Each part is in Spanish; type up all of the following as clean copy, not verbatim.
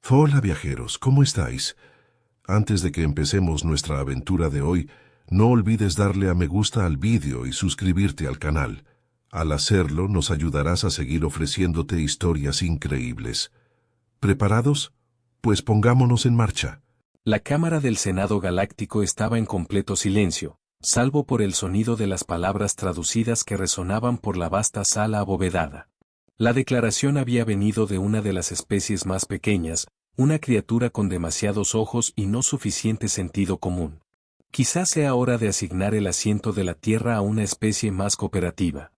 Hola viajeros, ¿cómo estáis? Antes de que empecemos nuestra aventura de hoy, no olvides darle a me gusta al vídeo y suscribirte al canal. Al hacerlo, nos ayudarás a seguir ofreciéndote historias increíbles. ¿Preparados? Pues pongámonos en marcha. La cámara del Senado Galáctico estaba en completo silencio, salvo por el sonido de las palabras traducidas que resonaban por la vasta sala abovedada. La declaración había venido de una de las especies más pequeñas, una criatura con demasiados ojos y no suficiente sentido común. Quizás sea hora de asignar el asiento de la Tierra a una especie más cooperativa.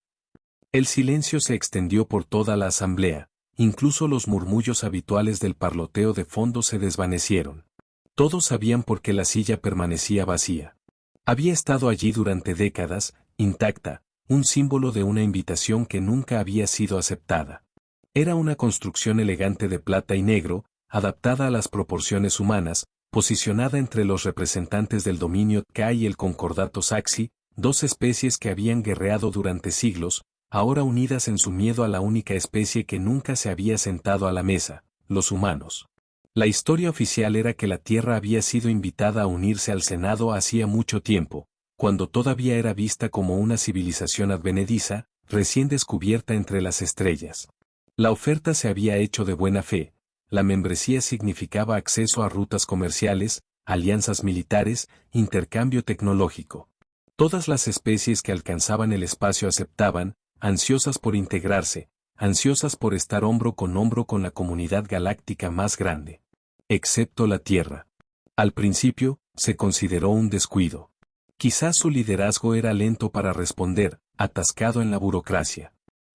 El silencio se extendió por toda la asamblea, incluso los murmullos habituales del parloteo de fondo se desvanecieron. Todos sabían por qué la silla permanecía vacía. Había estado allí durante décadas, intacta, un símbolo de una invitación que nunca había sido aceptada. Era una construcción elegante de plata y negro, adaptada a las proporciones humanas, posicionada entre los representantes del dominio Tka y el concordato Saxi, dos especies que habían guerreado durante siglos, ahora unidas en su miedo a la única especie que nunca se había sentado a la mesa, los humanos. La historia oficial era que la Tierra había sido invitada a unirse al Senado hacía mucho tiempo, cuando todavía era vista como una civilización advenediza, recién descubierta entre las estrellas. La oferta se había hecho de buena fe, la membresía significaba acceso a rutas comerciales, alianzas militares, intercambio tecnológico. Todas las especies que alcanzaban el espacio aceptaban, ansiosas por integrarse, ansiosas por estar hombro con la comunidad galáctica más grande. Excepto la Tierra. Al principio, se consideró un descuido. Quizás su liderazgo era lento para responder, atascado en la burocracia.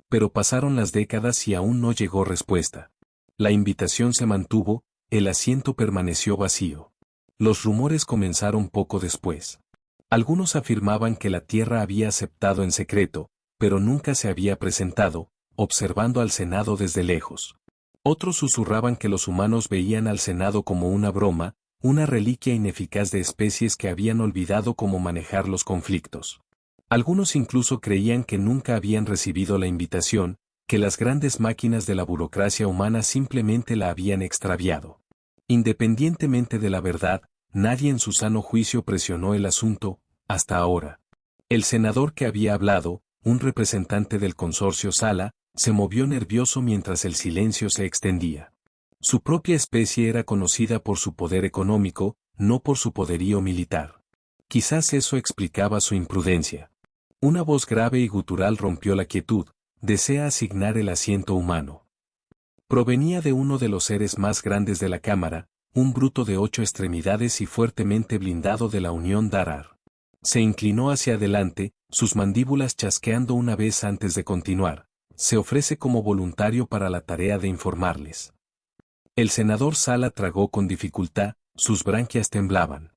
Pero pasaron las décadas y aún no llegó respuesta. La invitación se mantuvo, el asiento permaneció vacío. Los rumores comenzaron poco después. Algunos afirmaban que la Tierra había aceptado en secreto, pero nunca se había presentado, observando al Senado desde lejos. Otros susurraban que los humanos veían al Senado como una broma, una reliquia ineficaz de especies que habían olvidado cómo manejar los conflictos. Algunos incluso creían que nunca habían recibido la invitación, que las grandes máquinas de la burocracia humana simplemente la habían extraviado. Independientemente de la verdad, nadie en su sano juicio presionó el asunto, hasta ahora. El senador que había hablado, un representante del consorcio Sala, se movió nervioso mientras el silencio se extendía. Su propia especie era conocida por su poder económico, no por su poderío militar. Quizás eso explicaba su imprudencia. Una voz grave y gutural rompió la quietud: desea asignar el asiento humano. Provenía de uno de los seres más grandes de la Cámara, un bruto de 8 extremidades y fuertemente blindado de la Unión Darar. Se inclinó hacia adelante, sus mandíbulas chasqueando una vez antes de continuar. Se ofrece como voluntario para la tarea de informarles. El senador Sala tragó con dificultad, sus branquias temblaban.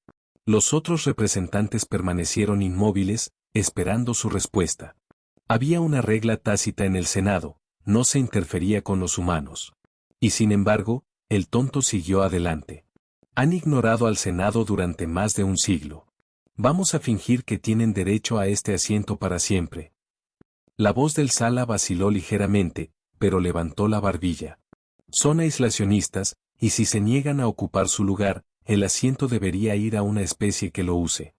Los otros representantes permanecieron inmóviles, esperando su respuesta. Había una regla tácita en el Senado: no se interfería con los humanos. Y sin embargo, el tonto siguió adelante. Han ignorado al Senado durante más de un siglo. Vamos a fingir que tienen derecho a este asiento para siempre. La voz del Sala vaciló ligeramente, pero levantó la barbilla. Son aislacionistas, y si se niegan a ocupar su lugar, el asiento debería ir a una especie que lo use.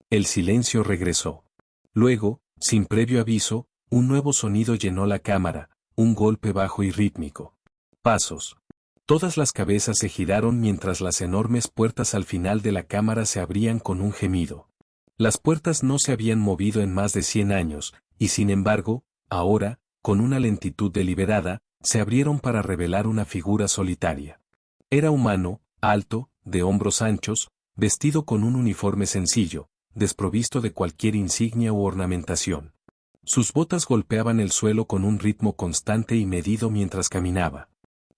El silencio regresó. Luego, sin previo aviso, un nuevo sonido llenó la cámara, un golpe bajo y rítmico. Pasos. Todas las cabezas se giraron mientras las enormes puertas al final de la cámara se abrían con un gemido. Las puertas no se habían movido en más de 100 años, y sin embargo, ahora, con una lentitud deliberada, se abrieron para revelar una figura solitaria. Era humano, alto, de hombros anchos, vestido con un uniforme sencillo, desprovisto de cualquier insignia u ornamentación. Sus botas golpeaban el suelo con un ritmo constante y medido mientras caminaba.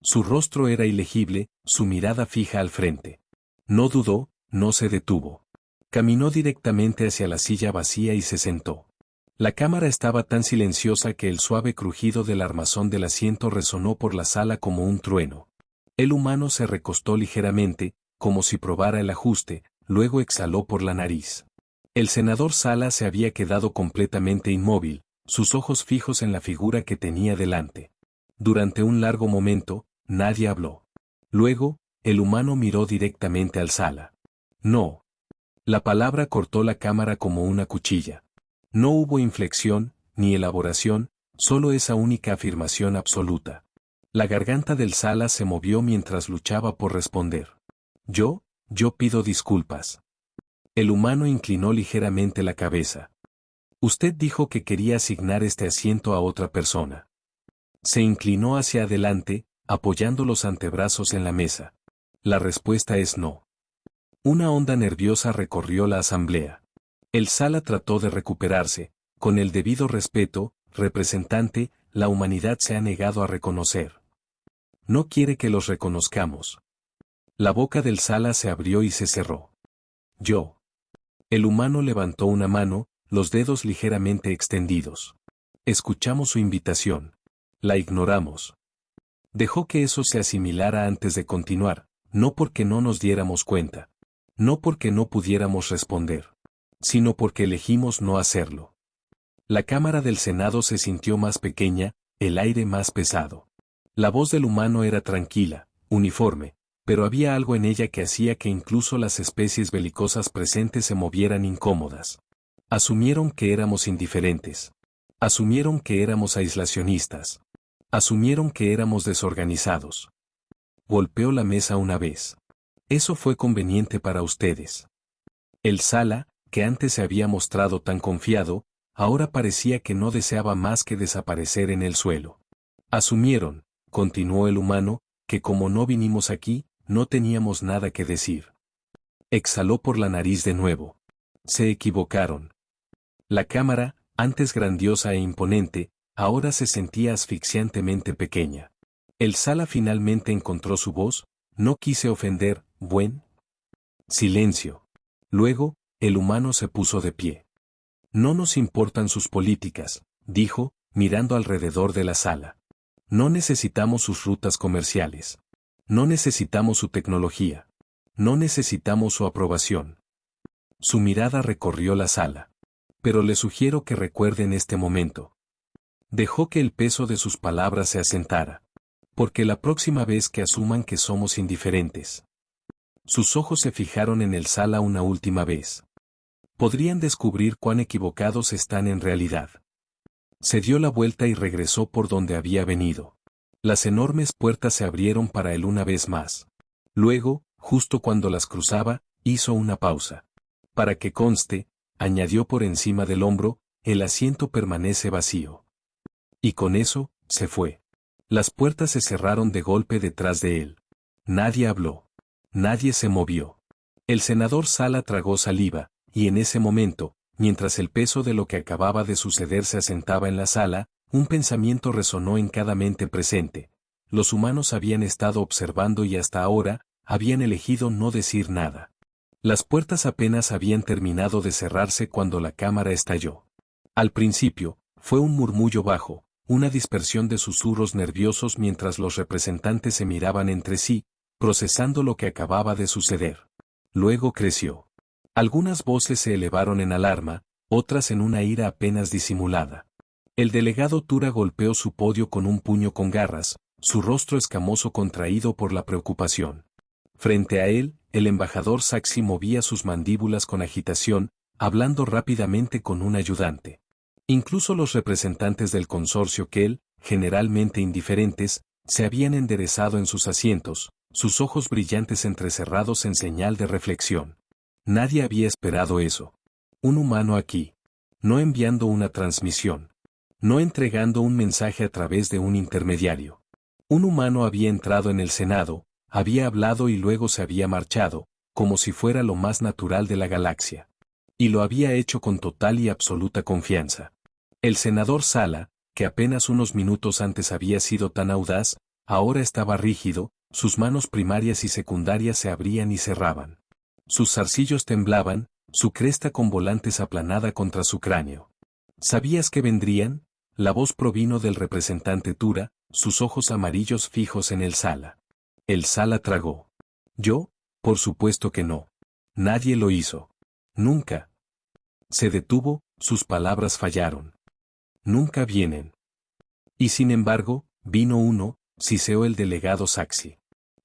Su rostro era ilegible, su mirada fija al frente. No dudó, no se detuvo. Caminó directamente hacia la silla vacía y se sentó. La cámara estaba tan silenciosa que el suave crujido del armazón del asiento resonó por la sala como un trueno. El humano se recostó ligeramente, como si probara el ajuste, luego exhaló por la nariz. El senador Sala se había quedado completamente inmóvil, sus ojos fijos en la figura que tenía delante. Durante un largo momento, nadie habló. Luego, el humano miró directamente al Sala. No. La palabra cortó la cámara como una cuchilla. No hubo inflexión, ni elaboración, solo esa única afirmación absoluta. La garganta del Sala se movió mientras luchaba por responder. Yo pido disculpas. El humano inclinó ligeramente la cabeza. Usted dijo que quería asignar este asiento a otra persona. Se inclinó hacia adelante, apoyando los antebrazos en la mesa. La respuesta es no. Una onda nerviosa recorrió la asamblea. El Sala trató de recuperarse. Con el debido respeto, representante, la humanidad se ha negado a reconocer. No quiere que los reconozcamos. La boca del Sala se abrió y se cerró. Yo. El humano levantó una mano, los dedos ligeramente extendidos. Escuchamos su invitación. La ignoramos. Dejó que eso se asimilara antes de continuar, no porque no nos diéramos cuenta. No porque no pudiéramos responder. Sino porque elegimos no hacerlo. La Cámara del Senado se sintió más pequeña, el aire más pesado. La voz del humano era tranquila, uniforme, pero había algo en ella que hacía que incluso las especies belicosas presentes se movieran incómodas. Asumieron que éramos indiferentes. Asumieron que éramos aislacionistas. Asumieron que éramos desorganizados. Golpeó la mesa una vez. Eso fue conveniente para ustedes. El Sala, que antes se había mostrado tan confiado, ahora parecía que no deseaba más que desaparecer en el suelo. Asumieron, continuó el humano, que como no vinimos aquí, no teníamos nada que decir. Exhaló por la nariz de nuevo. Se equivocaron. La cámara, antes grandiosa e imponente, ahora se sentía asfixiantemente pequeña. El Sala finalmente encontró su voz, no quise ofender, buen. Silencio. Luego, el humano se puso de pie. No nos importan sus políticas, dijo, mirando alrededor de la sala. No necesitamos sus rutas comerciales. No necesitamos su tecnología. No necesitamos su aprobación. Su mirada recorrió la sala. Pero le sugiero que recuerden este momento. Dejó que el peso de sus palabras se asentara. Porque la próxima vez que asuman que somos indiferentes. Sus ojos se fijaron en el Sala una última vez. Podrían descubrir cuán equivocados están en realidad. Se dio la vuelta y regresó por donde había venido. Las enormes puertas se abrieron para él una vez más. Luego, justo cuando las cruzaba, hizo una pausa. Para que conste, añadió por encima del hombro, el asiento permanece vacío. Y con eso, se fue. Las puertas se cerraron de golpe detrás de él. Nadie habló. Nadie se movió. El senador Sala tragó saliva, y en ese momento, mientras el peso de lo que acababa de suceder se asentaba en la sala, un pensamiento resonó en cada mente presente. Los humanos habían estado observando y hasta ahora, habían elegido no decir nada. Las puertas apenas habían terminado de cerrarse cuando la cámara estalló. Al principio, fue un murmullo bajo, una dispersión de susurros nerviosos mientras los representantes se miraban entre sí, procesando lo que acababa de suceder. Luego creció. Algunas voces se elevaron en alarma, otras en una ira apenas disimulada. El delegado Tura golpeó su podio con un puño con garras, su rostro escamoso contraído por la preocupación. Frente a él, el embajador Saxi movía sus mandíbulas con agitación, hablando rápidamente con un ayudante. Incluso los representantes del consorcio Kell, generalmente indiferentes, se habían enderezado en sus asientos, sus ojos brillantes entrecerrados en señal de reflexión. Nadie había esperado eso. Un humano aquí. No enviando una transmisión. No entregando un mensaje a través de un intermediario. Un humano había entrado en el Senado, había hablado y luego se había marchado, como si fuera lo más natural de la galaxia. Y lo había hecho con total y absoluta confianza. El senador Sala, que apenas unos minutos antes había sido tan audaz, ahora estaba rígido, sus manos primarias y secundarias se abrían y cerraban. Sus zarcillos temblaban, su cresta con volantes aplanada contra su cráneo. ¿Sabías que vendrían? La voz provino del representante Tura, sus ojos amarillos fijos en el Sala. El Sala tragó. ¿Yo? Por supuesto que no. Nadie lo hizo. Nunca. Se detuvo, sus palabras fallaron. Nunca vienen. Y sin embargo, vino uno, siseó el delegado Saxi.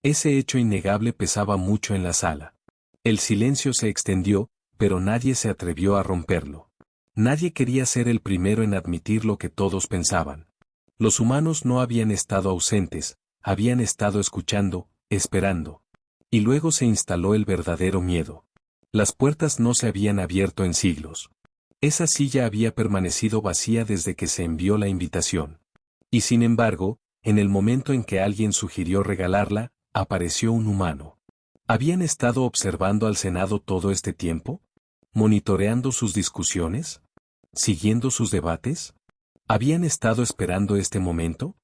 Ese hecho innegable pesaba mucho en la sala. El silencio se extendió, pero nadie se atrevió a romperlo. Nadie quería ser el primero en admitir lo que todos pensaban. Los humanos no habían estado ausentes, habían estado escuchando, esperando. Y luego se instaló el verdadero miedo. Las puertas no se habían abierto en siglos. Esa silla había permanecido vacía desde que se envió la invitación. Y sin embargo, en el momento en que alguien sugirió regalarla, apareció un humano. ¿Habían estado observando al Senado todo este tiempo? ¿Monitoreando sus discusiones? ¿Siguiendo sus debates? ¿Habían estado esperando este momento?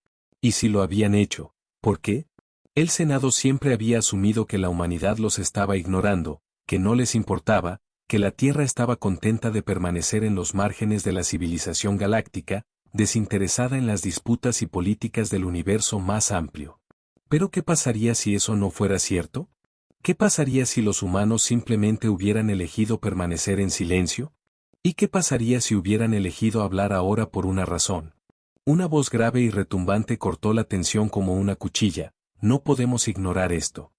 Y si lo habían hecho, ¿por qué? El Senado siempre había asumido que la humanidad los estaba ignorando, que no les importaba, que la Tierra estaba contenta de permanecer en los márgenes de la civilización galáctica, desinteresada en las disputas y políticas del universo más amplio. ¿Pero qué pasaría si eso no fuera cierto? ¿Qué pasaría si los humanos simplemente hubieran elegido permanecer en silencio? ¿Y qué pasaría si hubieran elegido hablar ahora por una razón? Una voz grave y retumbante cortó la tensión como una cuchilla. No podemos ignorar esto.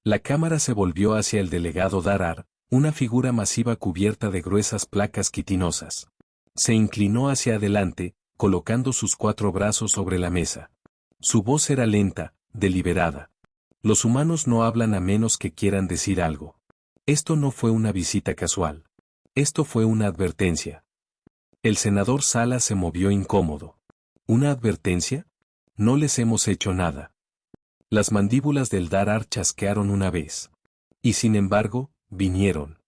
La cámara se volvió hacia el delegado Darar, una figura masiva cubierta de gruesas placas quitinosas. Se inclinó hacia adelante, colocando sus 4 brazos sobre la mesa. Su voz era lenta, deliberada. Los humanos no hablan a menos que quieran decir algo. Esto no fue una visita casual. Esto fue una advertencia. El senador Sala se movió incómodo. ¿Una advertencia? No les hemos hecho nada. Las mandíbulas del Darar chasquearon una vez. Y sin embargo, vinieron.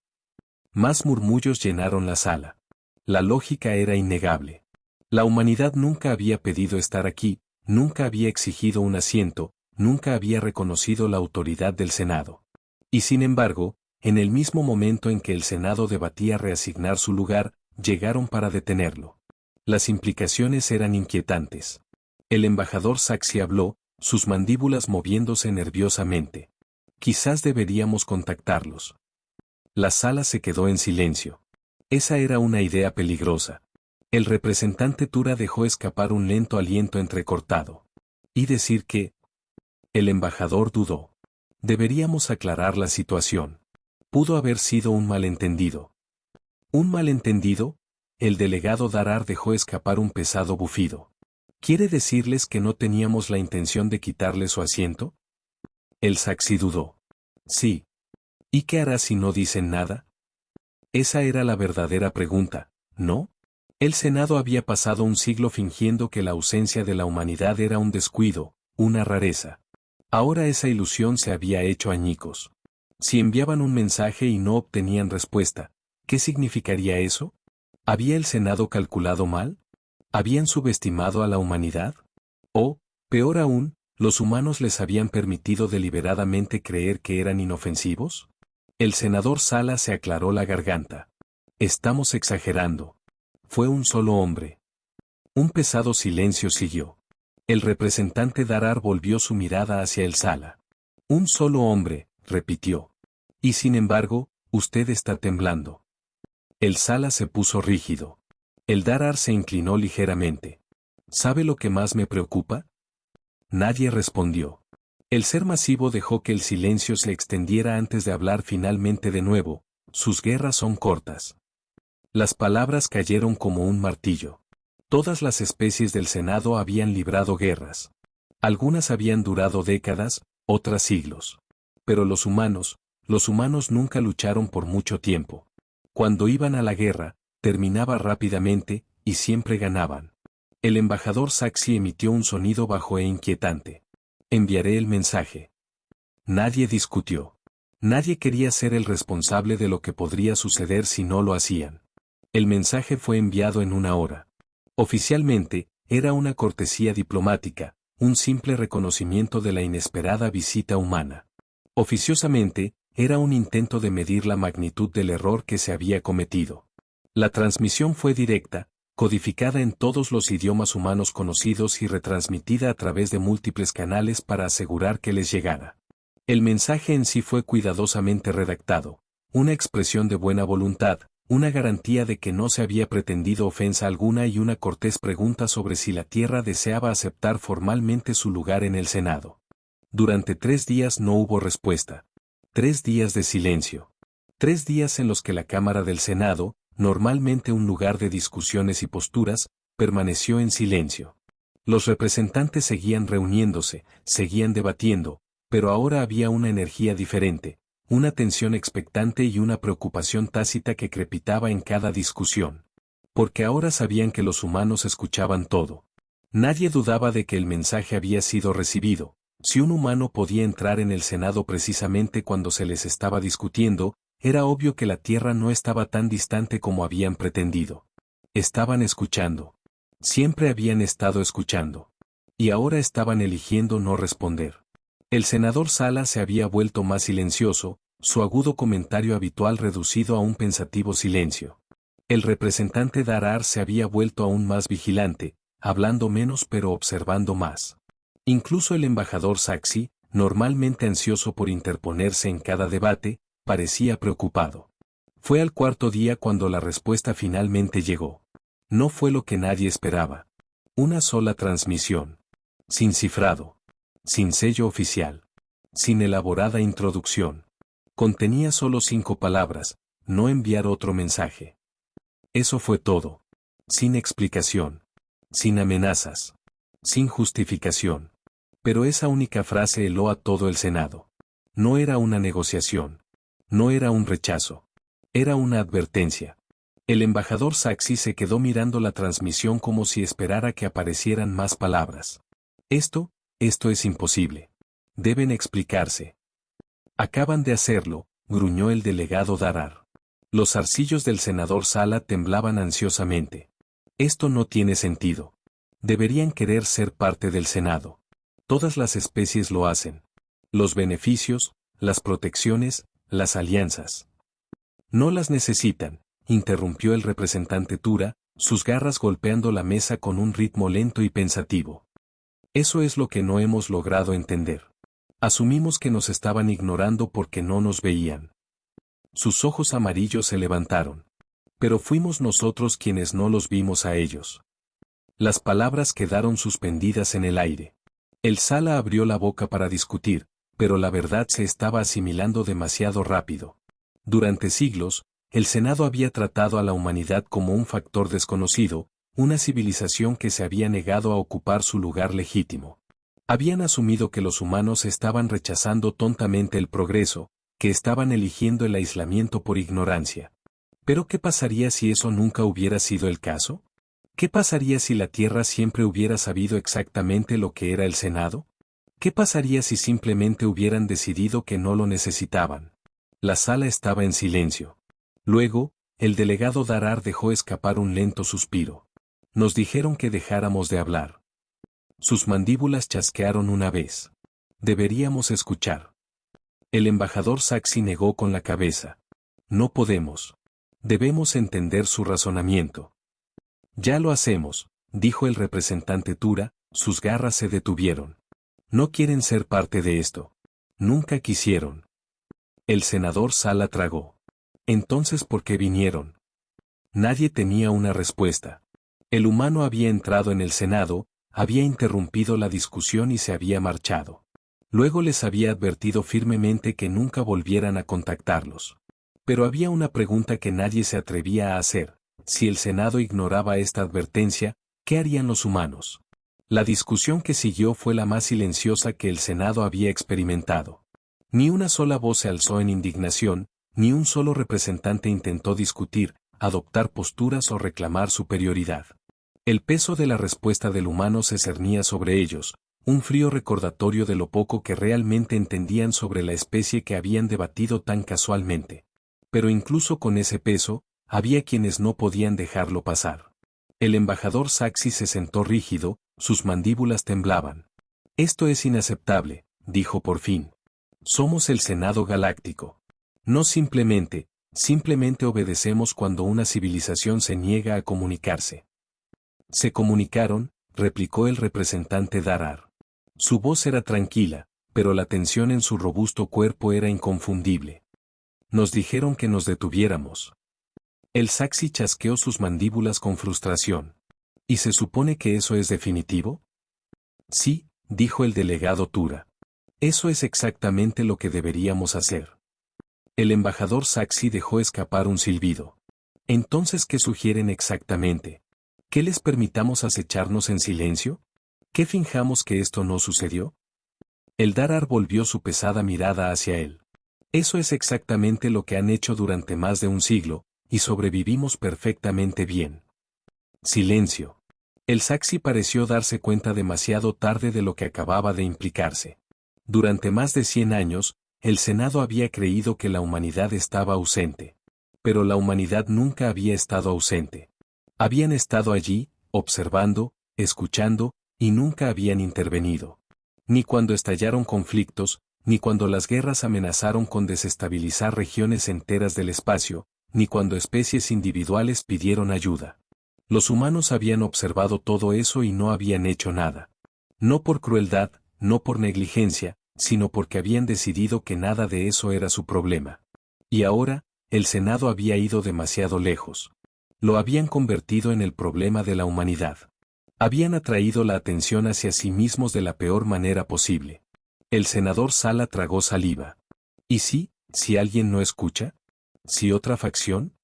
Más murmullos llenaron la sala. La lógica era innegable. La humanidad nunca había pedido estar aquí, nunca había exigido un asiento, nunca había reconocido la autoridad del Senado. Y sin embargo, en el mismo momento en que el Senado debatía reasignar su lugar, llegaron para detenerlo. Las implicaciones eran inquietantes. El embajador Saxi habló, sus mandíbulas moviéndose nerviosamente. Quizás deberíamos contactarlos. La sala se quedó en silencio. Esa era una idea peligrosa. El representante Tura dejó escapar un lento aliento entrecortado. ¿Y decir qué? El embajador dudó. Deberíamos aclarar la situación. Pudo haber sido un malentendido. ¿Un malentendido? El delegado Darar dejó escapar un pesado bufido. ¿Quiere decirles que no teníamos la intención de quitarle su asiento? El Saxi dudó. Sí. ¿Y qué hará si no dicen nada? Esa era la verdadera pregunta, ¿no? El Senado había pasado un siglo fingiendo que la ausencia de la humanidad era un descuido, una rareza. Ahora esa ilusión se había hecho añicos. Si enviaban un mensaje y no obtenían respuesta, ¿qué significaría eso? ¿Había el Senado calculado mal? ¿Habían subestimado a la humanidad? O, peor aún, ¿los humanos les habían permitido deliberadamente creer que eran inofensivos? El senador Sala se aclaró la garganta. Estamos exagerando. Fue un solo hombre. Un pesado silencio siguió. El representante Darar volvió su mirada hacia el Sala. Un solo hombre, repitió. Y sin embargo, usted está temblando. El Sala se puso rígido. El Darar se inclinó ligeramente. ¿Sabe lo que más me preocupa? Nadie respondió. El ser masivo dejó que el silencio se extendiera antes de hablar finalmente de nuevo. Sus guerras son cortas. Las palabras cayeron como un martillo. Todas las especies del Senado habían librado guerras. Algunas habían durado décadas, otras siglos. Pero los humanos nunca lucharon por mucho tiempo. Cuando iban a la guerra, terminaba rápidamente, y siempre ganaban. El embajador Saxi emitió un sonido bajo e inquietante. Enviaré el mensaje. Nadie discutió. Nadie quería ser el responsable de lo que podría suceder si no lo hacían. El mensaje fue enviado en 1 hora. Oficialmente, era una cortesía diplomática, un simple reconocimiento de la inesperada visita humana. Oficiosamente, era un intento de medir la magnitud del error que se había cometido. La transmisión fue directa, codificada en todos los idiomas humanos conocidos y retransmitida a través de múltiples canales para asegurar que les llegara. El mensaje en sí fue cuidadosamente redactado, una expresión de buena voluntad, una garantía de que no se había pretendido ofensa alguna y una cortés pregunta sobre si la Tierra deseaba aceptar formalmente su lugar en el Senado. Durante 3 días no hubo respuesta. 3 días de silencio. 3 días en los que la Cámara del Senado, normalmente un lugar de discusiones y posturas, permaneció en silencio. Los representantes seguían reuniéndose, seguían debatiendo, pero ahora había una energía diferente, una tensión expectante y una preocupación tácita que crepitaba en cada discusión. Porque ahora sabían que los humanos escuchaban todo. Nadie dudaba de que el mensaje había sido recibido. Si un humano podía entrar en el Senado precisamente cuando se les estaba discutiendo, era obvio que la Tierra no estaba tan distante como habían pretendido. Estaban escuchando. Siempre habían estado escuchando. Y ahora estaban eligiendo no responder. El senador Sala se había vuelto más silencioso, su agudo comentario habitual reducido a un pensativo silencio. El representante Darar se había vuelto aún más vigilante, hablando menos pero observando más. Incluso el embajador Saxi, normalmente ansioso por interponerse en cada debate, parecía preocupado. Fue al cuarto día cuando la respuesta finalmente llegó. No fue lo que nadie esperaba. Una sola transmisión. Sin cifrado. Sin sello oficial. Sin elaborada introducción. Contenía solo 5 palabras, no enviar otro mensaje. Eso fue todo. Sin explicación. Sin amenazas. Sin justificación. Pero esa única frase heló a todo el Senado. No era una negociación. No era un rechazo. Era una advertencia. El embajador Saxi se quedó mirando la transmisión como si esperara que aparecieran más palabras. Esto es imposible. Deben explicarse. Acaban de hacerlo, gruñó el delegado Darar. Los zarcillos del senador Sala temblaban ansiosamente. Esto no tiene sentido. Deberían querer ser parte del Senado. Todas las especies lo hacen. Los beneficios, las protecciones, las alianzas. No las necesitan, interrumpió el representante Tura, sus garras golpeando la mesa con un ritmo lento y pensativo. Eso es lo que no hemos logrado entender. Asumimos que nos estaban ignorando porque no nos veían. Sus ojos amarillos se levantaron. Pero fuimos nosotros quienes no los vimos a ellos. Las palabras quedaron suspendidas en el aire. El Sala abrió la boca para discutir, pero la verdad se estaba asimilando demasiado rápido. Durante siglos, el Senado había tratado a la humanidad como un factor desconocido, una civilización que se había negado a ocupar su lugar legítimo. Habían asumido que los humanos estaban rechazando tontamente el progreso, que estaban eligiendo el aislamiento por ignorancia. ¿Pero qué pasaría si eso nunca hubiera sido el caso? ¿Qué pasaría si la Tierra siempre hubiera sabido exactamente lo que era el Senado? ¿Qué pasaría si simplemente hubieran decidido que no lo necesitaban? La sala estaba en silencio. Luego, el delegado Darar dejó escapar un lento suspiro. Nos dijeron que dejáramos de hablar. Sus mandíbulas chasquearon una vez. Deberíamos escuchar. El embajador Saxi negó con la cabeza. No podemos. Debemos entender su razonamiento. Ya lo hacemos, dijo el representante Tura, sus garras se detuvieron. No quieren ser parte de esto. Nunca quisieron. El senador Sala tragó. Entonces, ¿por qué vinieron? Nadie tenía una respuesta. El humano había entrado en el Senado, había interrumpido la discusión y se había marchado. Luego les había advertido firmemente que nunca volvieran a contactarlos. Pero había una pregunta que nadie se atrevía a hacer. Si el Senado ignoraba esta advertencia, ¿qué harían los humanos? La discusión que siguió fue la más silenciosa que el Senado había experimentado. Ni una sola voz se alzó en indignación, ni un solo representante intentó discutir, adoptar posturas o reclamar superioridad. El peso de la respuesta del humano se cernía sobre ellos, un frío recordatorio de lo poco que realmente entendían sobre la especie que habían debatido tan casualmente. Pero incluso con ese peso, había quienes no podían dejarlo pasar. El embajador Saxi se sentó rígido, sus mandíbulas temblaban. Esto es inaceptable, dijo por fin. Somos el Senado Galáctico. No simplemente obedecemos cuando una civilización se niega a comunicarse. Se comunicaron, replicó el representante Darar. Su voz era tranquila, pero la tensión en su robusto cuerpo era inconfundible. Nos dijeron que nos detuviéramos. El Saxi chasqueó sus mandíbulas con frustración. ¿Y se supone que eso es definitivo? Sí, dijo el delegado Tura. Eso es exactamente lo que deberíamos hacer. El embajador Saxi dejó escapar un silbido. Entonces, ¿qué sugieren exactamente? ¿Que les permitamos acecharnos en silencio? ¿Que finjamos que esto no sucedió? El Darar volvió su pesada mirada hacia él. Eso es exactamente lo que han hecho durante más de un siglo, y sobrevivimos perfectamente bien. Silencio. El Saxi pareció darse cuenta demasiado tarde de lo que acababa de implicarse. Durante más de 100 años, el Senado había creído que la humanidad estaba ausente. Pero la humanidad nunca había estado ausente. Habían estado allí, observando, escuchando, y nunca habían intervenido. Ni cuando estallaron conflictos, ni cuando las guerras amenazaron con desestabilizar regiones enteras del espacio, ni cuando especies individuales pidieron ayuda. Los humanos habían observado todo eso y no habían hecho nada. No por crueldad, no por negligencia, sino porque habían decidido que nada de eso era su problema. Y ahora, el Senado había ido demasiado lejos. Lo habían convertido en el problema de la humanidad. Habían atraído la atención hacia sí mismos de la peor manera posible. El senador Sala tragó saliva. ¿Y si alguien no escucha? ¿Si otra facción?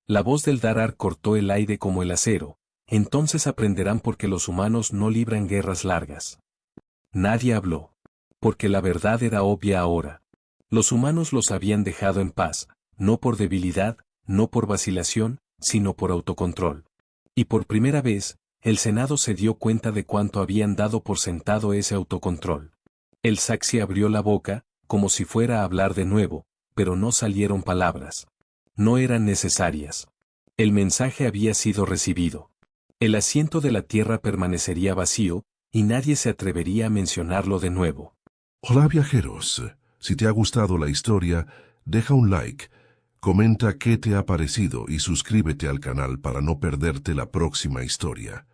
La voz del Darar cortó el aire como el acero. Entonces aprenderán por qué los humanos no libran guerras largas. Nadie habló. Porque la verdad era obvia ahora. Los humanos los habían dejado en paz, no por debilidad, no por vacilación, sino por autocontrol. Y por primera vez, el Senado se dio cuenta de cuánto habían dado por sentado ese autocontrol. El Saxi abrió la boca, como si fuera a hablar de nuevo, pero no salieron palabras. No eran necesarias. El mensaje había sido recibido. El asiento de la tierra permanecería vacío, y nadie se atrevería a mencionarlo de nuevo. Hola viajeros, si te ha gustado la historia, deja un like, comenta qué te ha parecido y suscríbete al canal para no perderte la próxima historia.